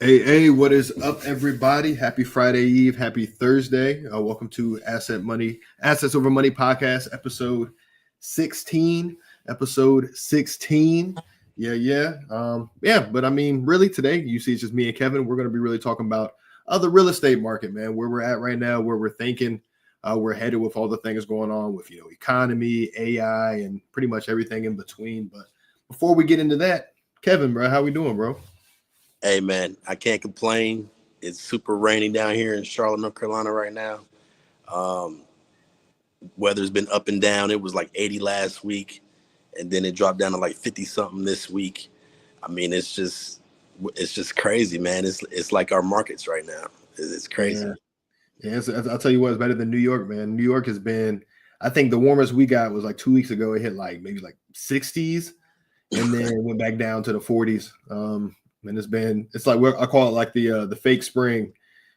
Hey, what is up, everybody? Happy Friday Eve, happy Thursday. Welcome to Assets Over Money podcast, episode 16. Episode 16. But I mean, really today, you see it's just me and Kevin. We're going to be really talking about the real estate market, man, where we're at right now, where we're thinking we're headed with all the things going on with, economy, AI, and pretty much everything in between. But before we get into that, Kevin, bro, how we doing, bro? Hey, man, I can't complain. It's super rainy down here in Charlotte, North Carolina right now. Weather's been up and down. It was like 80 last week, and then it dropped down to like 50 something this week. I mean, it's just crazy, man. It's like our markets right now. It's crazy. Yeah, I'll tell you what, it's better than New York, man. New York has been, I think the warmest we got was like 2 weeks ago. It hit maybe 60s, and then went back down to the 40s. And it's like I call it like the fake spring.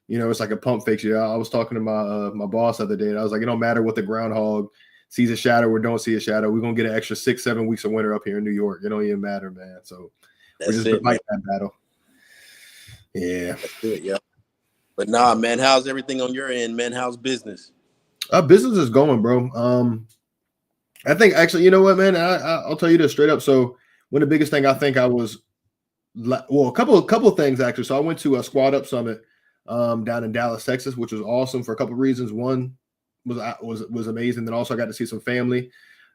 It's like a pump fake. I was talking to my boss the other day, and I was like, it don't matter what the groundhog sees a shadow or don't see a shadow. We're gonna get an extra 6-7 weeks of winter up here in New York. It don't even matter, man. So we're just fighting that battle. Yeah, that's it. Yeah. But nah, man, how's everything on your end, man? How's business? Business is going, bro. I think actually, you know what, man? I'll tell you this straight up. So one of the biggest thing I think I was. Well, a couple of things actually. So I went to a Squad Up Summit down in Dallas, Texas, which was awesome for a couple of reasons. One was amazing. Then also I got to see some family,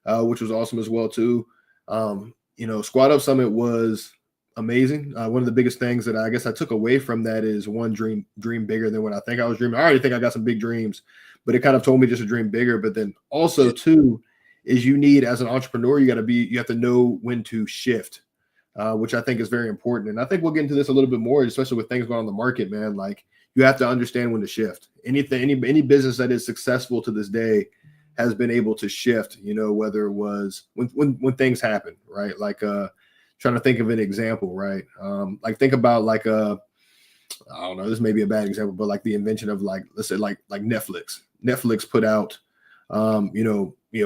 which was awesome as well too. Squad Up Summit was amazing. One of the biggest things that I guess I took away from that is one, dream bigger than what I think I was dreaming. I already think I got some big dreams, but it kind of told me just to dream bigger. But then also too is you need, as an entrepreneur, you have to know when to shift. Which I think is very important. And I think we'll get into this a little bit more, especially with things going on in the market, man. Like, you have to understand when to shift. Any business that is successful to this day has been able to shift, whether it was when things happen, right? Like trying to think of an example, right? Like think about I don't know, this may be a bad example, but like the invention of let's say like Netflix. Netflix put out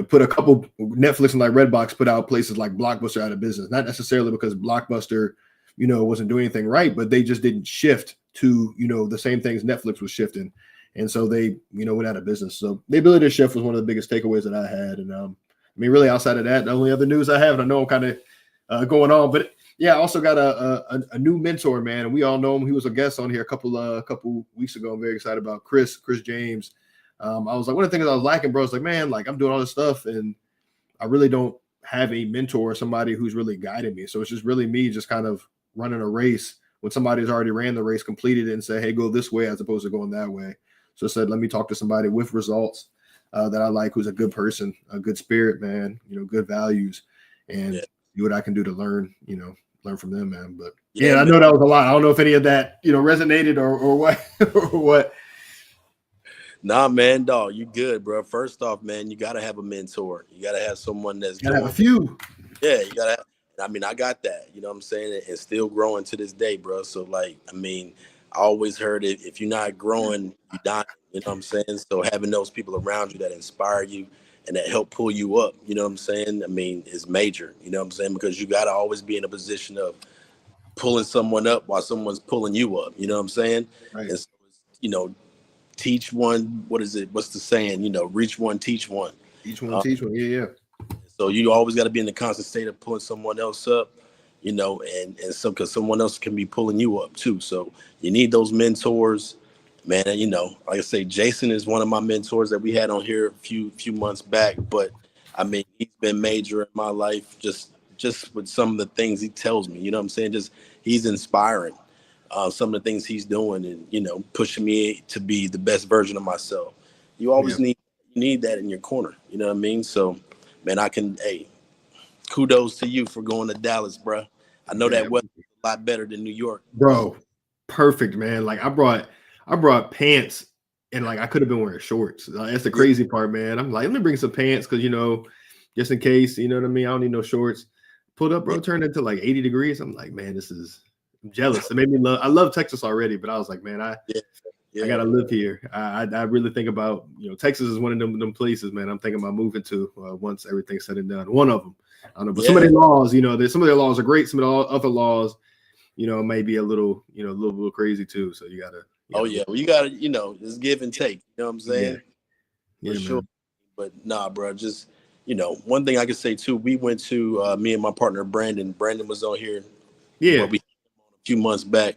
put a couple Netflix and like Redbox put out places like Blockbuster out of business. Not necessarily because Blockbuster, wasn't doing anything right, but they just didn't shift to, the same things Netflix was shifting. And so they, went out of business. So the ability to shift was one of the biggest takeaways that I had. And really outside of that, the only other news I have, and I know I'm kind of going on, but yeah, I also got a new mentor, man. And we all know him. He was a guest on here a couple weeks ago. I'm very excited about Chris James. I was like, one of the things I was lacking, bro, is like, man, like I'm doing all this stuff and I really don't have a mentor or somebody who's really guiding me. So it's just really me just kind of running a race when somebody's already ran the race, completed it, and say, hey, go this way as opposed to going that way. So I said, let me talk to somebody with results that I like, who's a good person, a good spirit, man, good values, and see what I can do to learn from them, man. But I know that was a lot. I don't know if any of that, resonated or what or what. Nah, man, dog, you good, bro. First off, man, you gotta have a mentor. You gotta have someone that's gotta have a few. Yeah, you gotta have, I mean, I got that, you know what I'm saying? And still growing to this day, bro. So like, I mean, I always heard it, if you're not growing, you die. You know what I'm saying? So having those people around you that inspire you and that help pull you up, you know what I'm saying? I mean, is major, you know what I'm saying? Because you gotta always be in a position of pulling someone up while someone's pulling you up, you know what I'm saying? Right. And so, teach one, what's the saying? Reach one, teach one. Each one, teach one. Yeah. So you always got to be in the constant state of pulling someone else up, and so because someone else can be pulling you up too. So you need those mentors, man. And, like I say, Jason is one of my mentors that we had on here a few months back. But I mean, he's been major in my life just with some of the things he tells me. You know what I'm saying? Just he's inspiring. Some of the things he's doing and, pushing me to be the best version of myself. You always need that in your corner. You know what I mean? So, man, kudos to you for going to Dallas, bro. I know that was a lot better than New York. Bro, perfect, man. Like I brought pants and like I could have been wearing shorts. That's the crazy part, man. I'm like, let me bring some pants because, just in case, you know what I mean? I don't need no shorts. Pulled up, bro, turned into like 80 degrees. I'm like, man, I'm jealous. It made me I love Texas already, but I was like, man, I gotta live here. I really think about, Texas is one of them places, man. I'm thinking about moving to once everything's said and done. One of them, I don't know, but some of their laws, there's some of their laws are great. Some of the other laws it may be a little, little crazy too. So you Oh gotta yeah, look. well you gotta, it's give and take. You know what I'm Yeah, saying? For yeah, sure. man. But nah, bro, just one thing I could say too. We went to me and my partner Brandon. Brandon was on here, Yeah, but we a few months back.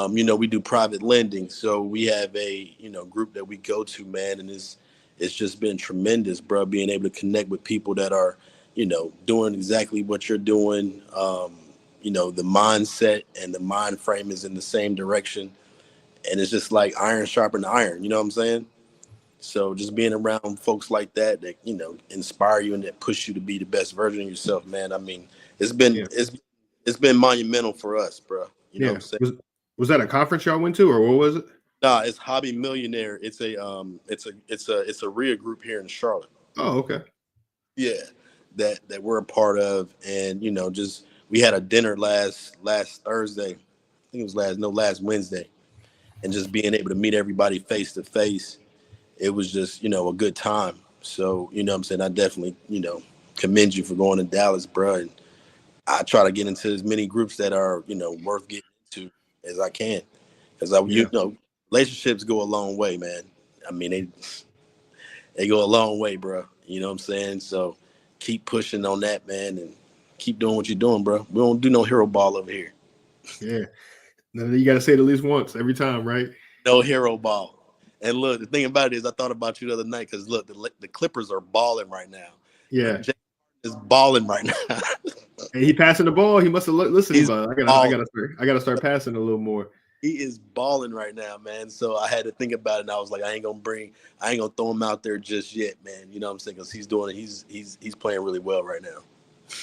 We do private lending, so we have a group that we go to, man, and it's just been tremendous, bro. Being able to connect with people that are, doing exactly what you're doing. The mindset and the mind frame is in the same direction, and it's just like iron sharpen iron. You know what I'm saying? So just being around folks like that inspire you and that push you to be the best version of yourself, man. I mean, it's been yeah, it's been monumental for us, bro. You know what yeah. I'm saying? Was that a conference y'all went to, or what was it? Nah, it's Hobby Millionaire. It's a RIA group here in Charlotte. Oh, okay. Yeah, that we're a part of, and just we had a dinner last Thursday. I think it was last Wednesday, and just being able to meet everybody face to face, it was just a good time. So what I'm saying, I definitely commend you for going to Dallas, bro. And I try to get into as many groups that are worth getting into as I can, because Yeah, relationships go a long way, man. I mean they go a long way, bro. You know what I'm saying? So keep pushing on that, man, and keep doing what you're doing, bro. We don't do no hero ball over here. yeah. Now, you got to say it at least once every time, right? No hero ball. And look, the thing about it is, I thought about you the other night because look, the Clippers are balling right now. Yeah. Jay is balling right now. And he passing the ball. He must have listened, He's but balling. I gotta start passing a little more. He is balling right now, man. So I had to think about it, and I was like, I ain't gonna throw him out there just yet, man. You know what I'm saying? Because he's doing it. He's playing really well right now.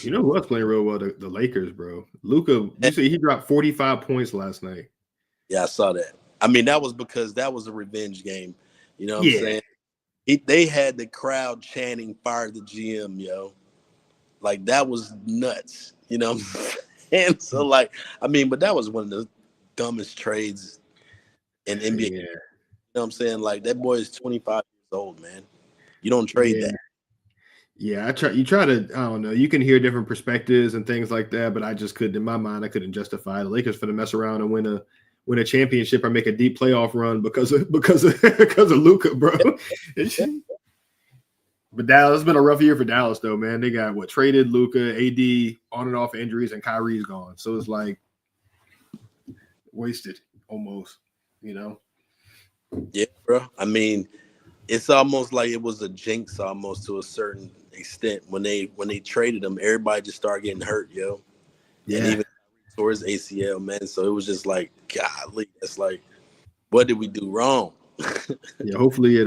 You know who else playing real well? The Lakers, bro. Luca, you And, see he dropped 45 points last night. yeah, I saw that. I mean, that was because that was a revenge game. You know what I'm Yeah, saying? They had the crowd chanting "Fire the GM," yo. Like that was nuts. You know what I'm saying? So like, I mean, but that was one of the dumbest trades in NBA. You yeah, know what I'm saying? Like that boy is 25 years old, man. You don't trade yeah, that. yeah. You try to, I don't know. You can hear different perspectives and things like that, but I just couldn't, in my mind, I couldn't justify the Lakers for to mess around and win a championship or make a deep playoff run because of Luca, bro. But Dallas, it's been a rough year for Dallas, though, man. They got traded Luca, AD, on and off injuries, and Kyrie's gone. So it's like wasted almost, you know. Yeah, bro. I mean, it's almost like it was a jinx almost to a certain extent when they traded him. Everybody just started getting hurt, yo, and Yeah, even tore his ACL, man. So it was just like, golly, it's like, what did we do wrong? yeah. Hopefully,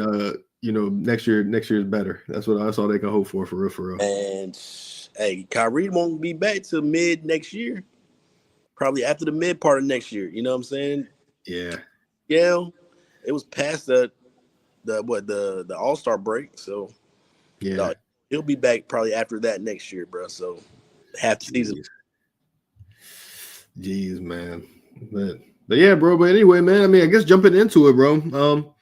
next year is better. That's all they can hope for real, for real. And hey, Kyrie won't be back till mid next year, probably after the mid part of next year. You know what I'm saying? Yeah, Yeah, it was past the All-Star break, so yeah. no, he'll be back probably after that next year, bro. So half the season. Jeez, jeez, man. But but yeah, bro. But anyway, man. I mean, I guess jumping into it, bro.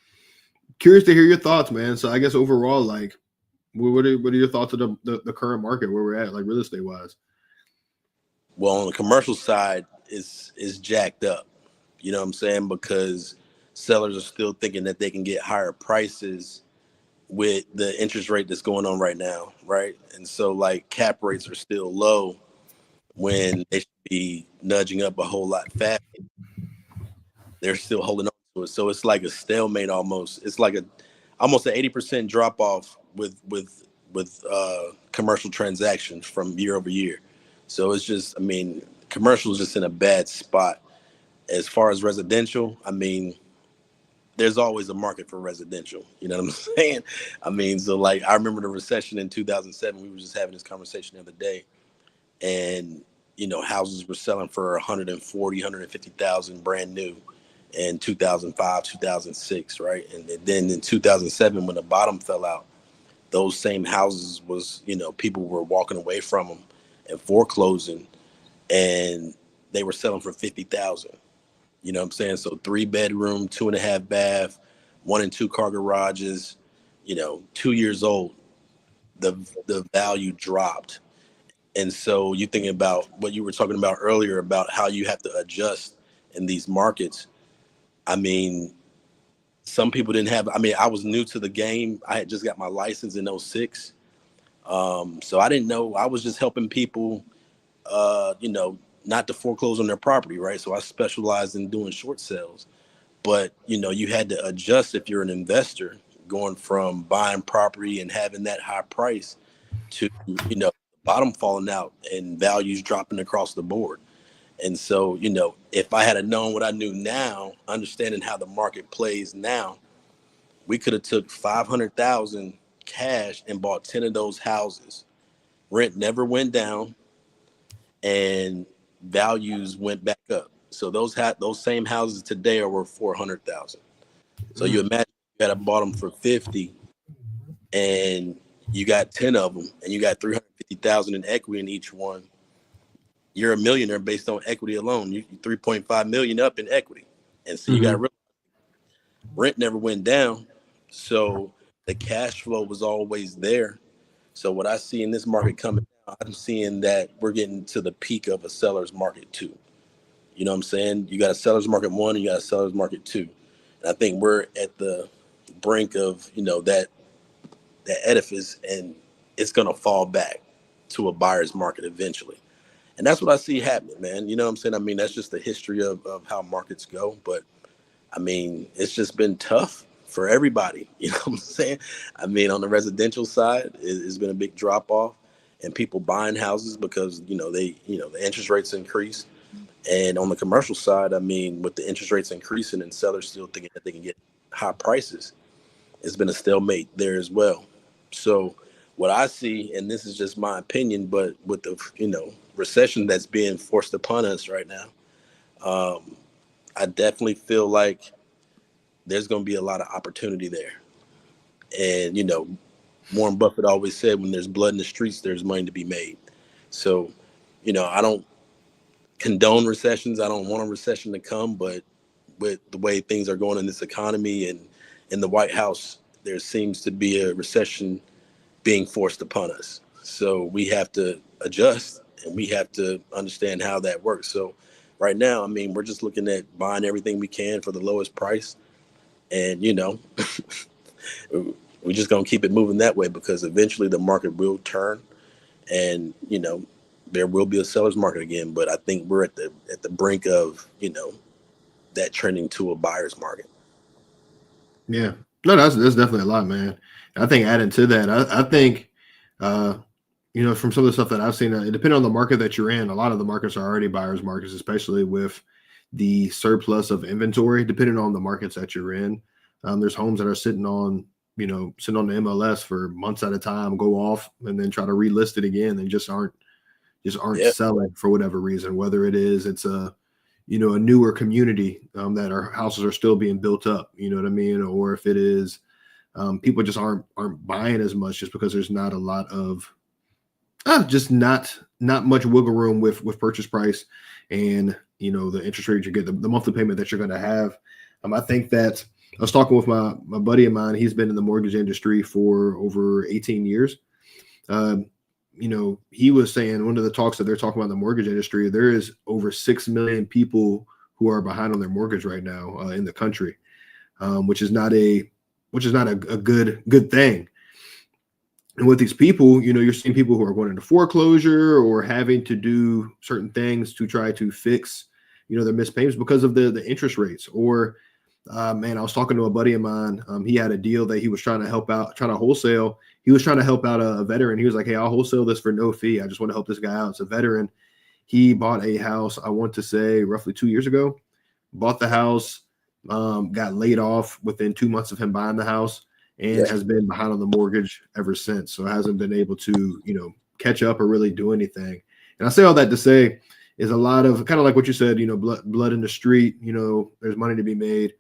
Curious to hear your thoughts, man. So I guess overall, like, what are your thoughts of the current market where we're at, like real estate wise? Well, on the commercial side, is jacked up. You know what I'm saying? Because sellers are still thinking that they can get higher prices with the interest rate that's going on right now, right? And so like cap rates are still low when they should be nudging up a whole lot fast. They're still holding on to it. So it's like a stalemate almost. It's like a almost an 80% drop off with commercial transactions from year over year. So it's just, I mean, commercial is just in a bad spot. As far as residential, I mean, there's always a market for residential. You know what I'm saying? I mean, so like I remember the recession in 2007. We were just having this conversation the other day, and houses were selling for 140, 150,000 brand new in 2005, 2006, right? And then in 2007, when the bottom fell out, those same houses was, people were walking away from them and foreclosing, and they were selling for 50,000. You know what I'm saying? So 3 bedroom, 2.5 bath, 1 and 2 car garages, 2 years old, the value dropped. And so you thinking about what you were talking about earlier about how you have to adjust in these markets. I mean, some people didn't have, I mean, I was new to the game. I had just got my license in '06. So I didn't know, I was just helping people, you know, not to foreclose on their property, right? So I specialized in doing short sales. But, you know, you had to adjust if you're an investor going from buying property and having that high price to, you know, bottom falling out and values dropping across the board. And so, you know, if I had known what I knew now, understanding how the market plays now, we could have took 500,000 cash and bought 10 of those houses. Rent never went down and values went back up. So those same houses today are worth 400,000. So you imagine you had bought them for 50 and you got 10 of them and you got 350,000 in equity in each one. You're a millionaire based on equity alone. You 3.5 million up in equity. And so you got rent never went down. So the cash flow was always there. So what I see in this market coming out, I'm seeing that we're getting to the peak of a seller's market too. You know what I'm saying? You got a seller's market one, and you got a seller's market two. And I think we're at the brink of, you know, that edifice, and it's gonna fall back to a buyer's market eventually. And that's what I see happening, man. You know what I'm saying? I mean, that's just the history of how markets go. But I mean, it's just been tough for everybody. You know what I'm saying? I mean, on the residential side, it's been a big drop off and people buying houses because, you know, the interest rates increase. And on the commercial side, I mean, with the interest rates increasing and sellers still thinking that they can get high prices, it's been a stalemate there as well. So what I see, and this is just my opinion, but with the, you know, recession that's being forced upon us right now, I definitely feel like there's going to be a lot of opportunity there. And, you know, Warren Buffett always said, when there's blood in the streets, there's money to be made. So, you know, I don't condone recessions. I don't want a recession to come, but with the way things are going in this economy and in the White House, there seems to be a recession being forced upon us. So we have to adjust and we have to understand how that works. So right now, I mean, we're just looking at buying everything we can for the lowest price. And, you know, we're just going to keep it moving that way because eventually the market will turn and, you know, there will be a seller's market again. But I think we're at the brink of, you know, that trending to a buyer's market. Yeah. No, that's definitely a lot, man. I think adding to that, I think, you know, from some of the stuff that I've seen, depending on the market that you're in, a lot of the markets are already buyers markets, especially with the surplus of inventory, depending on the markets that you're in. There's homes that are sitting on the MLS for months at a time, go off and then try to relist it again and just aren't selling for whatever reason, whether it's a newer community that our houses are still being built up, you know what I mean? Or if it is people just aren't buying as much just because there's not a lot of just not much wiggle room with purchase price and, you know, the interest rate you get, the monthly payment that you're going to have. I think that I was talking with my buddy of mine. He's been in the mortgage industry for over 18 years. You know, he was saying one of the talks that they're talking about in the mortgage industry, there is over 6 million people who are behind on their mortgage right now in the country, which is not a good thing. And with these people, you know, you're seeing people who are going into foreclosure or having to do certain things to try to fix, you know, their missed payments because of the interest rates. Or, man, I was talking to a buddy of mine. He had a deal that he was trying to help out, trying to wholesale. He was trying to help out a veteran. He was like, "Hey, I'll wholesale this for no fee. I just want to help this guy out." It's a veteran. He bought a house, I want to say roughly 2 years ago, bought the house, got laid off within 2 months of him buying the house, and has been behind on the mortgage ever since. So hasn't been able to, you know, catch up or really do anything. And I say all that to say is a lot of kind of like what you said, you know, blood in the street, you know, there's money to be made.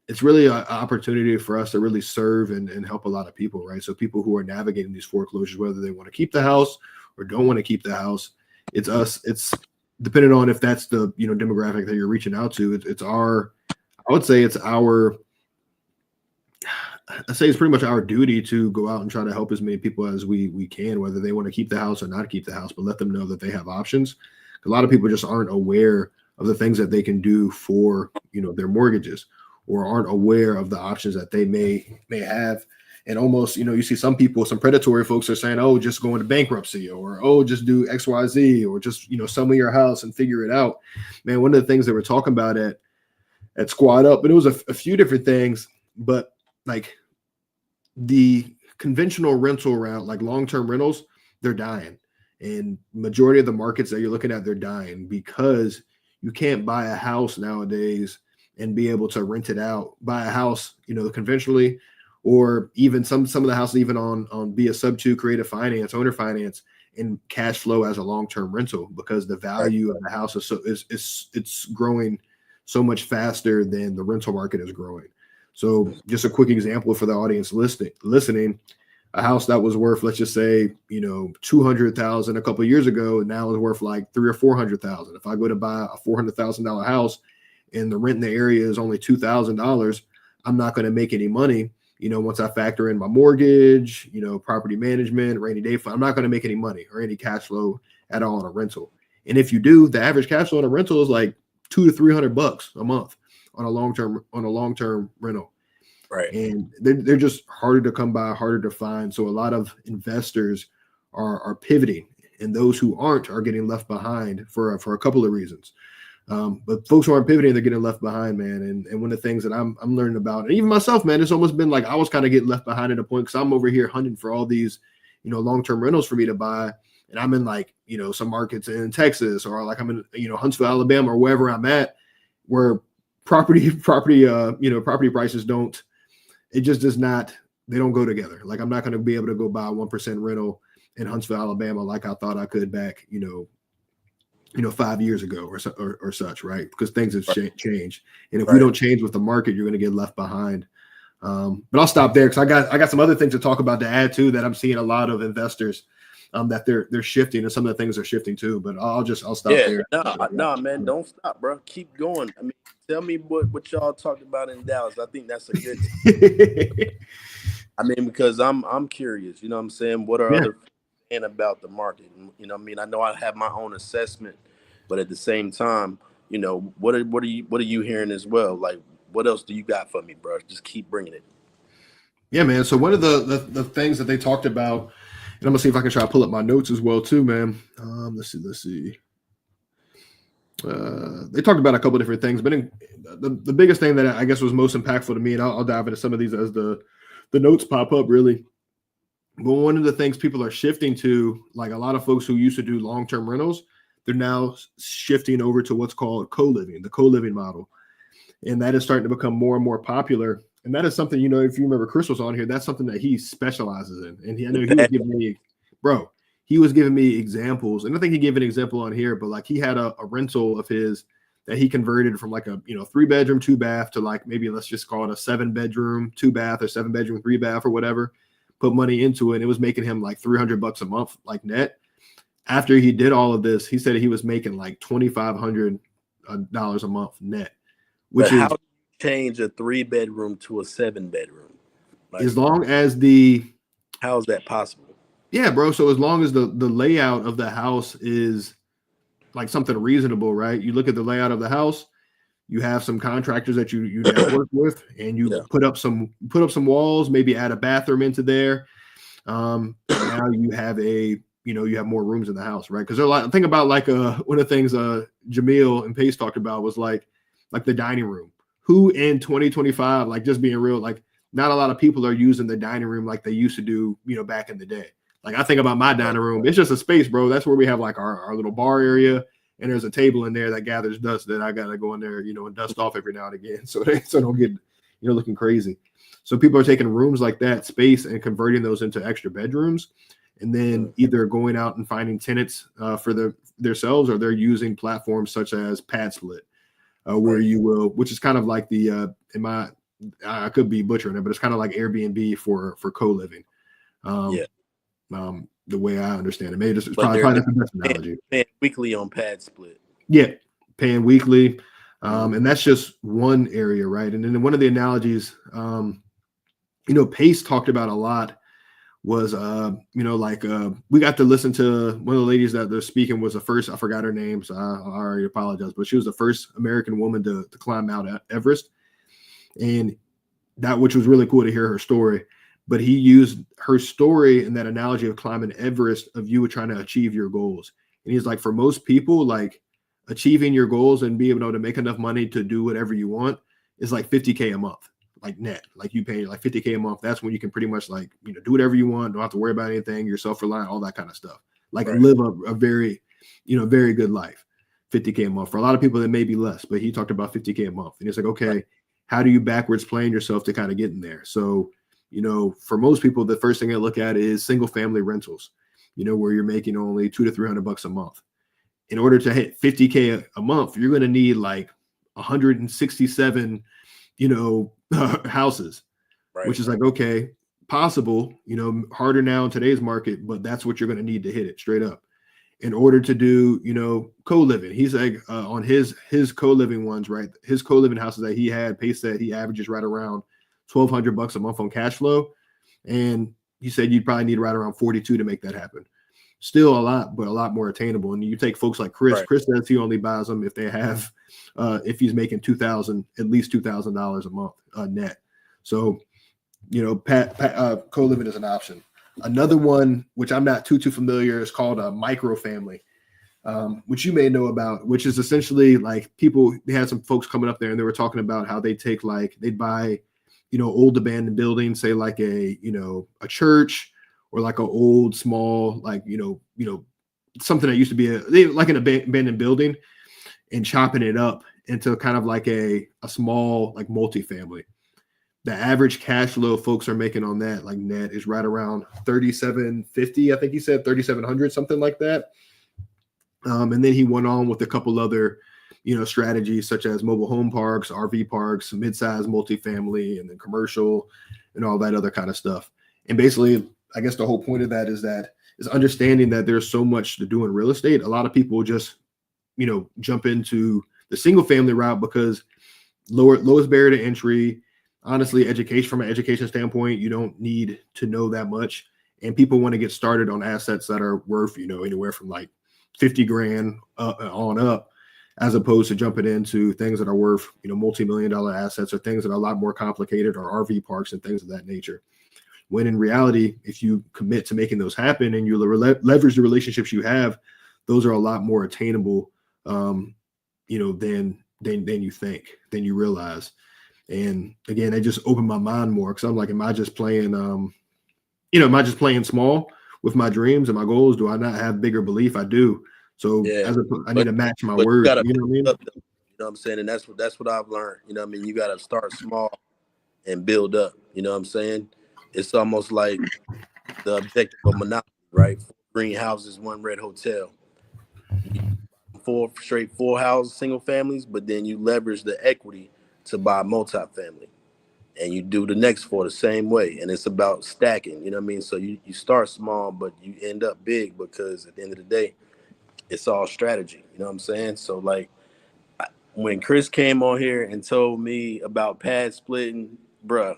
It's really an opportunity for us to really serve and help a lot of people, right? So people who are navigating these foreclosures, whether they want to keep the house or don't want to keep the house, it's us. It's depending on if that's the, you know, demographic that you're reaching out to. I would say it's our I say it's pretty much our duty to go out and try to help as many people as we can, whether they want to keep the house or not keep the house, but let them know that they have options. A lot of people just aren't aware of the things that they can do for their mortgages, or aren't aware of the options that they may have. And almost, you see some people, some predatory folks are saying, oh, just go into bankruptcy, or oh, just do XYZ, or just sell me your house and figure it out. Man, one of the things that we're talking about at Squad Up, but it was a few different things, but like the conventional rental route, like long-term rentals, they're dying. And majority of the markets that you're looking at, they're dying because you can't buy a house nowadays and be able to rent it out. Buy a house, conventionally, or even some of the houses even on via sub-2 creative finance, owner finance, and cash flow as a long-term rental, because the value of the house it's growing so much faster than the rental market is growing. So just a quick example for the audience listening, a house that was worth, let's just say, 200,000 a couple of years ago, now is worth like 300,000 or 400,000. If I go to buy a $400,000 house and the rent in the area is only $2,000, I'm not going to make any money. Once I factor in my mortgage, property management, rainy day fund, I'm not going to make any money or any cash flow at all on a rental. And if you do, the average cash flow on a rental is like $200 to $300 a month on a long-term rental. Right. And they're just harder to come by, harder to find. So a lot of investors are pivoting, and those who aren't are getting left behind for a couple of reasons. But folks who aren't pivoting, they're getting left behind, man. And one of the things that I'm learning about, and even myself, man, it's almost been like I was kind of getting left behind at a point, because I'm over here hunting for all these, long-term rentals for me to buy. And I'm in like, some markets in Texas, or like I'm in, Huntsville, Alabama, or wherever I'm at, where property prices it just does not, they don't go together. Like I'm not going to be able to go buy a 1% rental in Huntsville, Alabama, like I thought I could back, 5 years ago or such, right? Because things have changed. And if we don't change with the market, you're going to get left behind. But I'll stop there, because I got some other things to talk about to add to that. I'm seeing a lot of investors that they're shifting, and some of the things are shifting too. But I'll stop there. No, man, don't stop, bro. Keep going. I mean, tell me what y'all talked about in Dallas. I think that's a good. I mean, because I'm curious. You know what I'm saying? What are other saying about the market? I mean, I know I have my own assessment, but at the same time, what are you hearing as well? Like, what else do you got for me, bro? Just keep bringing it. Yeah, man. So one of the things that they talked about, and I'm gonna see if I can try to pull up my notes as well too, man. Let's see. They talked about a couple of different things, but the biggest thing that I guess was most impactful to me, and I'll dive into some of these as the notes pop up, really. But one of the things people are shifting to, like a lot of folks who used to do long-term rentals, they're now shifting over to what's called co-living, the co-living model. And that is starting to become more and more popular. And that is something, if you remember Chris was on here, that's something that he specializes in. And I know he was giving me examples. And I think he gave an example on here, but like he had a rental of his that he converted from like a 3-bedroom, 2-bath to like, maybe let's just call it a 7-bedroom, 2-bath, or 7-bedroom, 3-bath, or whatever. Put money into it, and it was making him like $300 a month, like net. After he did all of this, he said he was making like $2,500 a month net. Which but how do you change a 3-bedroom to a 7-bedroom? Like, as long as how is that possible? Yeah, bro. So as long as the layout of the house is like something reasonable, right? You look at the layout of the house, you have some contractors that you network with, and you put up some walls, maybe add a bathroom into there. Now you have you have more rooms in the house, right? Because there's a lot. Think about like one of the things Jamil and Pace talked about was like the dining room. Who in 2025, like just being real, like not a lot of people are using the dining room like they used to do, back in the day. Like I think about my dining room, it's just a space, bro. That's where we have like our little bar area, and there's a table in there that gathers dust that I gotta go in there, and dust off every now and again, so don't get looking crazy. So people are taking rooms like that space and converting those into extra bedrooms, and then either going out and finding tenants for themselves, or they're using platforms such as Pad Split, where you will, which is kind of like the I could be butchering it, but it's kind of like Airbnb for co-living. The way I understand it, maybe it's probably not the best analogy. Paying weekly on Pad Split. Yeah, paying weekly, and that's just one area, right? And then one of the analogies, Pace talked about a lot was we got to listen to one of the ladies that they're speaking was the first, I forgot her name, so I already apologize, but she was the first American woman to climb Mount Everest. And that, which was really cool to hear her story. But he used her story and that analogy of climbing Everest of you trying to achieve your goals. And he's like, for most people, like achieving your goals and being able to make enough money to do whatever you want is like 50K a month, like net, like you pay like 50K a month. That's when you can pretty much like, do whatever you want. Don't have to worry about anything. You're self-reliant, all that kind of stuff. Like live a very, very good life. 50K a month. For a lot of people, that may be less, but he talked about 50K a month. And it's like, okay, how do you backwards plan yourself to kind of get in there? So, for most people, the first thing I look at is single family rentals, where you're making only $200 to $300 a month. In order to hit 50K a month, you're going to need like 167, houses, which is like, okay, possible, harder now in today's market, but that's what you're going to need to hit it straight up. In order to do, co-living, he's like on his co-living ones, right? His co-living houses that he had, Pace said he averages right around $1,200 a month on cash flow, and he said you'd probably need right around 42 to make that happen. Still a lot, but a lot more attainable. And you take folks like Chris. Right. Chris says he only buys them if they have, if he's making at least $2,000 a month net. So, co-living is an option. Another one, which I'm not too familiar, is called a microfamily, which you may know about, which is essentially like they had some folks coming up there and they were talking about how they'd buy, old abandoned buildings, say like a church or like an old small, like, something that used to be like an abandoned building, and chopping it up into kind of like a small, like multifamily. The average cash flow folks are making on that, like net, is right around 3,750. I think he said 3,700, something like that. And then he went on with a couple other, strategies such as mobile home parks, RV parks, mid-size multifamily, and then commercial, and all that other kind of stuff. And basically, I guess the whole point of that is understanding that there's so much to do in real estate. A lot of people just, jump into the single family route because lowest barrier to entry. Honestly, from an education standpoint, you don't need to know that much. And people want to get started on assets that are worth, anywhere from like 50 grand on up, as opposed to jumping into things that are worth, multi-million-dollar assets or things that are a lot more complicated, or RV parks and things of that nature. When in reality, if you commit to making those happen and you leverage the relationships you have, those are a lot more attainable, than you think, than you realize. And again, it just opened my mind more, because I'm like, am I just playing small with my dreams and my goals? Do I not have bigger belief? I do. So I need to match my words. You know what I mean? You know what I'm saying? And that's what I've learned. You know what I mean? You got to start small and build up. You know what I'm saying? It's almost like the objective of Monopoly, right? 4 green houses, 1 red hotel. Four houses, single families, but then you leverage the equity to buy multifamily, and you do the next 4 the same way. And it's about stacking, you know what I mean? So you start small, but you end up big, because at the end of the day, it's all strategy. You know what I'm saying? So like when Chris came on here and told me about pad splitting, bruh,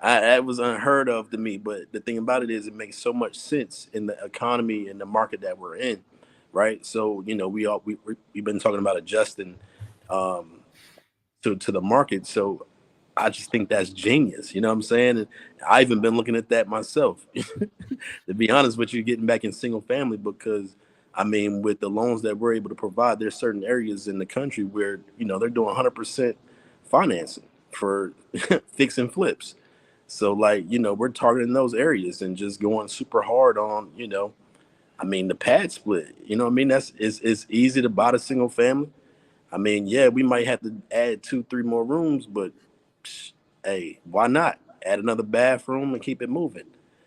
that was unheard of to me. But the thing about it is, it makes so much sense in the economy and the market that we're in, right? So we've been talking about adjusting to the market. So I just think that's genius. You know what I'm saying? And I even been looking at that myself, to be honest with you, getting back in single family, because I mean, with the loans that we're able to provide, there's certain areas in the country where, they're doing 100% financing for fix and flips. So like, we're targeting those areas and just going super hard on, I mean, the pad split, you know what I mean? It's easy to buy the single family. I mean, yeah, we might have to add 2-3 more rooms, but hey, why not add another bathroom and keep it moving?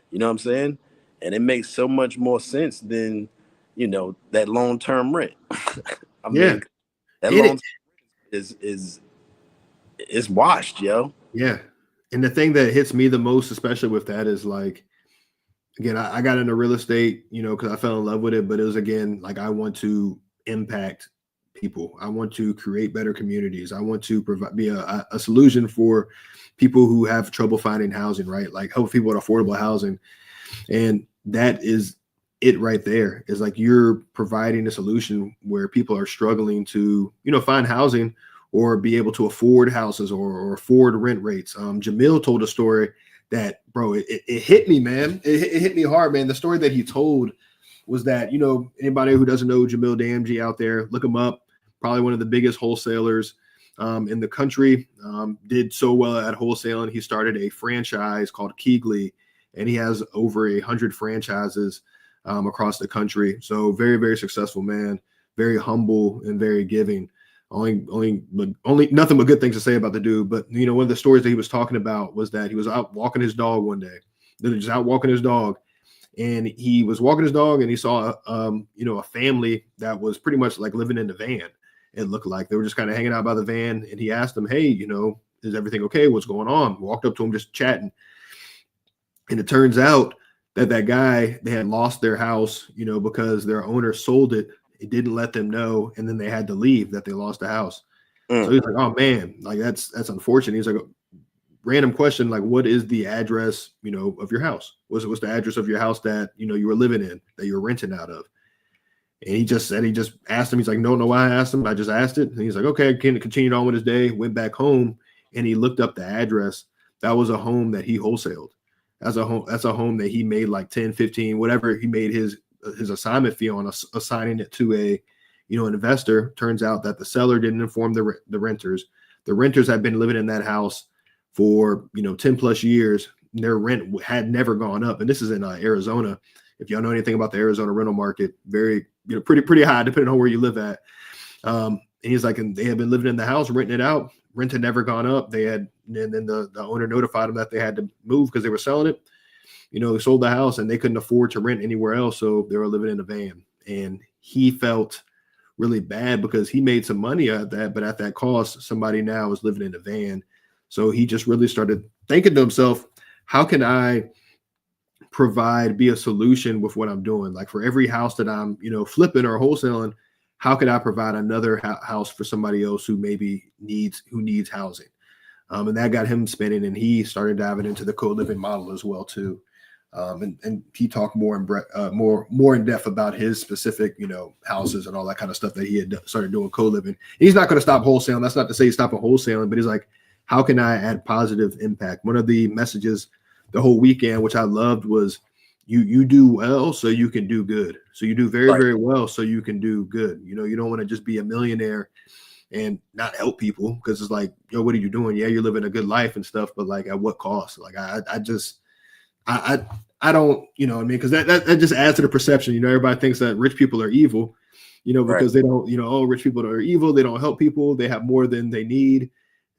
You know what I'm saying? And it makes so much more sense than, that long-term rent. I mean, that long is washed, yo. Yeah. And the thing that hits me the most, especially with that, is like, again, I got into real estate, because I fell in love with it, but it was, again, like, I want to impact people. I want to create better communities. I want to provide be a solution for people who have trouble finding housing, right? Like help people with affordable housing. And that is it right there, is like you're providing a solution where people are struggling to, find housing or be able to afford houses or afford rent rates. Jamil told a story that, bro, it hit me, man. It hit me hard, man. The story that he told was that, anybody who doesn't know Jamil Damji out there, look him up. Probably one of the biggest wholesalers in the country. Did so well at wholesaling. He started a franchise called Keegley, and he has over 100 franchises across the country. So very, very successful man, very humble and very giving. Only nothing but good things to say about the dude. But one of the stories that he was talking about was that he was out walking his dog one day. Just out walking his dog, and he was walking his dog, and he saw a family that was pretty much like living in the van. It looked like they were just kind of hanging out by the van, and he asked them, "Hey, is everything okay? What's going on?" Walked up to him, just chatting, and it turns out that guy, they had lost their house, because their owner sold it. It didn't let them know, and then they had to leave that they lost the house. So he's like, "Oh man, like that's unfortunate." He's like, random question, like, what is the address, of your house? What's the address of your house that, you were living in, that you were renting out of? And he just asked him. He's like, no, why I asked him. I just asked it. And he's like, okay, continued on with his day, went back home, and he looked up the address. That was a home that he wholesaled. That's a home that he made like 10, 15, whatever he made his assignment fee on, assigning it to an investor. Turns out that the seller didn't inform the renters. The renters had been living in that house for 10 plus years. Their rent had never gone up, and this is in Arizona. If y'all know anything about the Arizona rental market, very pretty high depending on where you live at. And he's like, and they had been living in the house, renting it out. Rent had never gone up. And then the owner notified them that they had to move because they were selling it. They sold the house and they couldn't afford to rent anywhere else, so they were living in a van. And he felt really bad because he made some money at that, but at that cost, somebody now is living in a van. So he just really started thinking to himself, how can I be a solution with what I'm doing? Like for every house that I'm, flipping or wholesaling, how could I provide another house for somebody else who maybe needs housing? And that got him spinning, and he started diving into the co-living model as well too. And he talked more in depth about his specific, houses and all that kind of stuff that he had started doing co-living. He's not going to stop wholesaling. That's not to say he's stopping wholesaling, but he's like, how can I add positive impact? One of the messages the whole weekend, which I loved, was you do well so you can do good. So you do very, very well so you can do good. You don't want to just be a millionaire and not help people, because it's like, yo, what are you doing? Yeah, you're living a good life and stuff, but like at what cost? Like I don't, what I mean? Because that just adds to the perception. Everybody thinks that rich people are evil, because they don't, oh, rich people are evil. They don't help people. They have more than they need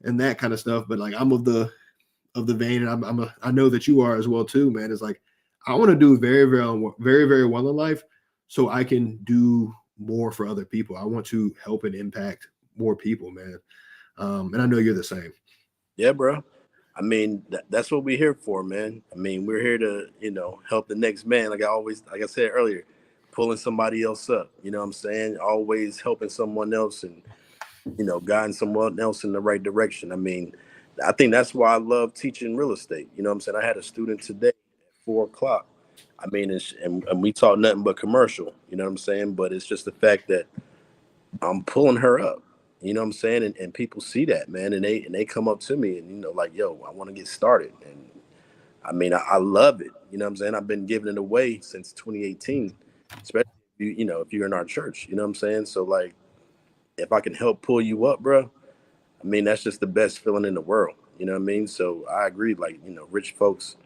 and that kind of stuff. But like, I'm of the vein, and I know that you are as well too, man. It's like, I want to do very, very, very, very well in life so I can do more for other people. I want to help and impact more people, man. And I know you're the same. Yeah, bro. I mean, that's what we're here for, man. I mean, we're here to, help the next man. Like I said earlier, pulling somebody else up. You know what I'm saying? Always helping someone else and, guiding someone else in the right direction. I mean, I think that's why I love teaching real estate. You know what I'm saying? I had a student today at 4 o'clock. I mean, and we taught nothing but commercial. You know what I'm saying? But it's just the fact that I'm pulling her up. You know what I'm saying? And people see that, man, and they come up to me and like, yo, I want to get started. And I mean, I love it. You know what I'm saying? I've been giving it away since 2018, especially if you're in our church. You know what I'm saying? So like, if I can help pull you up, bro, I mean, that's just the best feeling in the world. You know what I mean? So I agree. Like, rich folks,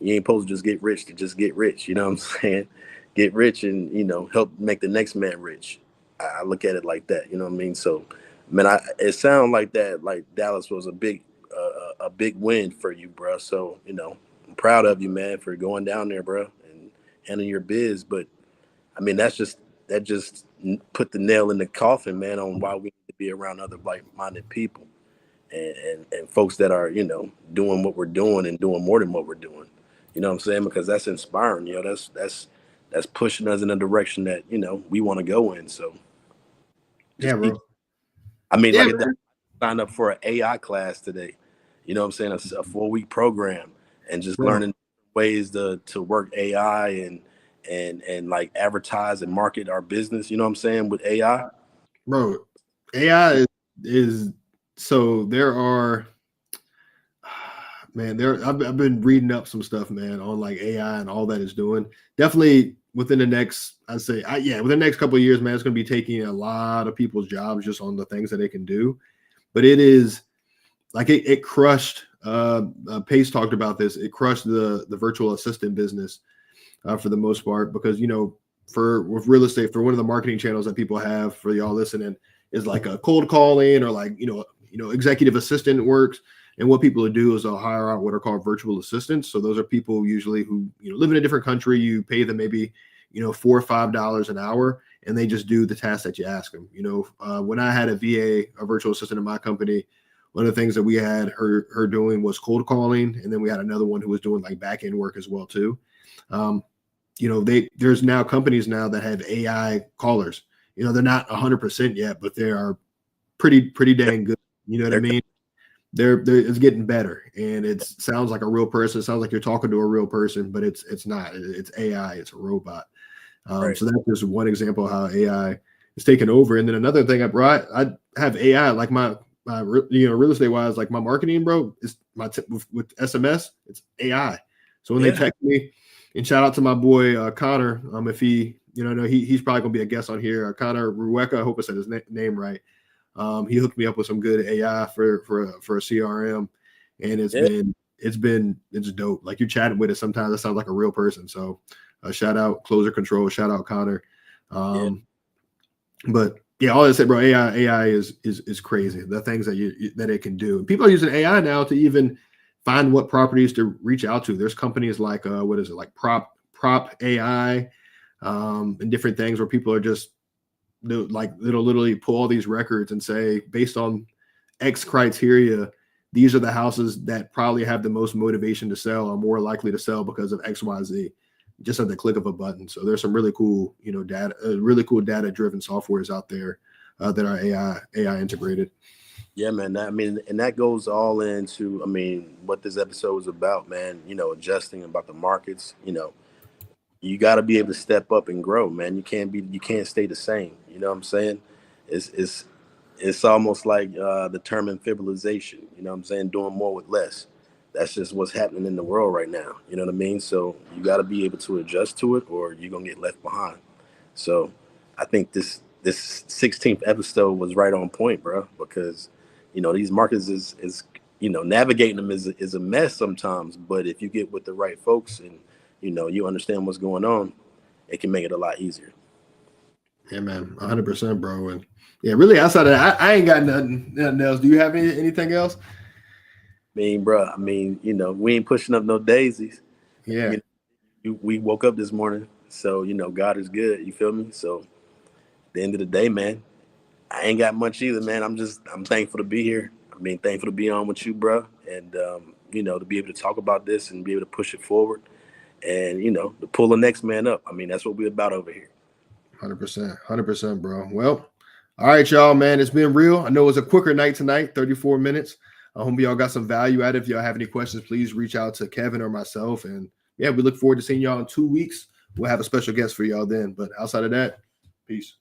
you ain't supposed to just get rich to just get rich. You know what I'm saying? Get rich and, help make the next man rich. I look at it like that. You know what I mean? So, man, it sounded like that, like Dallas was a big win for you, bro. So, I'm proud of you, man, for going down there, bro, and handling your biz. But I mean, that just put the nail in the coffin, man, on why we need to be around other like-minded people and folks that are, doing what we're doing and doing more than what we're doing. You know what I'm saying? Because that's inspiring. That's pushing us in a direction that we want to go in. So Yeah, Just bro. I mean, Yeah, like I man. signed up for an AI class today. You know what I'm saying? A 4-week program, and just Bro, learning ways to work AI and like advertise and market our business. You know what I'm saying with AI? bro. AI is so there are man, I've been reading up some stuff, man, on like AI and all that it's doing. Definitely within the next, I'd say, within the next couple of years, man, it's going to be taking a lot of people's jobs just on the things that they can do. But it is like it crushed. Pace talked about this. It crushed the virtual assistant business for the most part because for with real estate, for one of the marketing channels that people have for y'all listening is like a cold calling or like executive assistant works. And what people will do is they'll hire out what are called virtual assistants. So those are people usually who live in a different country. You pay them maybe $4 or $5 an hour, and they just do the tasks that you ask them. When I had a VA, a virtual assistant in my company, one of the things that we had her doing was cold calling, and then we had another one who was doing like back end work as well too. Um, there's now companies now that have AI callers. They're not 100% yet, but they are pretty dang good. You know what I mean? They're it's getting better, and it sounds like a real person. It sounds like you're talking to a real person, but it's not. It's AI. It's a robot. Right. So that's just one example of how AI is taking over. And then another thing I brought, I have AI like my real estate wise, like my marketing, bro, is with SMS, it's AI. So when they text me, and shout out to my boy Connor, if he, he's probably gonna be a guest on here. Connor Rueka, I hope I said his name right. He hooked me up with some good AI for a CRM, and it's dope. Like you're chatting with it, sometimes it sounds like a real person. So shout out Closer Control, shout out Connor. But yeah, all I said, bro, AI is crazy. The things that it can do. And people are using AI now to even find what properties to reach out to. There's companies like what is it, like Prop AI, and different things where people are just like it'll literally pull all these records and say, based on X criteria, these are the houses that probably have the most motivation to sell or more likely to sell because of XYZ, just at the click of a button. So there's some really cool, really cool data driven softwares out there that are AI integrated. Yeah, man. And that goes all into, what this episode is about, man. Adjusting about the markets. You got to be able to step up and grow, man. You can't stay the same. You know what I'm saying? It's almost like the term infibulization. You know what I'm saying? Doing more with less. That's just what's happening in the world right now. You know what I mean? So you got to be able to adjust to it, or you're gonna get left behind. So I think this 16th episode was right on point, bro, because these markets is navigating them is a mess sometimes, but if you get with the right folks and you understand what's going on, it can make it a lot easier. Yeah, man, 100%, bro. And yeah, really outside of that, I ain't got nothing else. Do you have anything else? Bro, we ain't pushing up no daisies. Yeah, We woke up this morning, so God is good. You feel me? So at the end of the day, man, I ain't got much either, man. I'm thankful to be here. Thankful to be on with you, bro, and to be able to talk about this and be able to push it forward, and to pull the next man up. That's what we're about over here. 100%, bro. Well, all right, y'all, man. It's been real. I know it was a quicker night tonight, 34 minutes. I hope y'all got some value out of it. If y'all have any questions, please reach out to Kevin or myself. And yeah, we look forward to seeing y'all in 2 weeks. We'll have a special guest for y'all then. But outside of that, peace.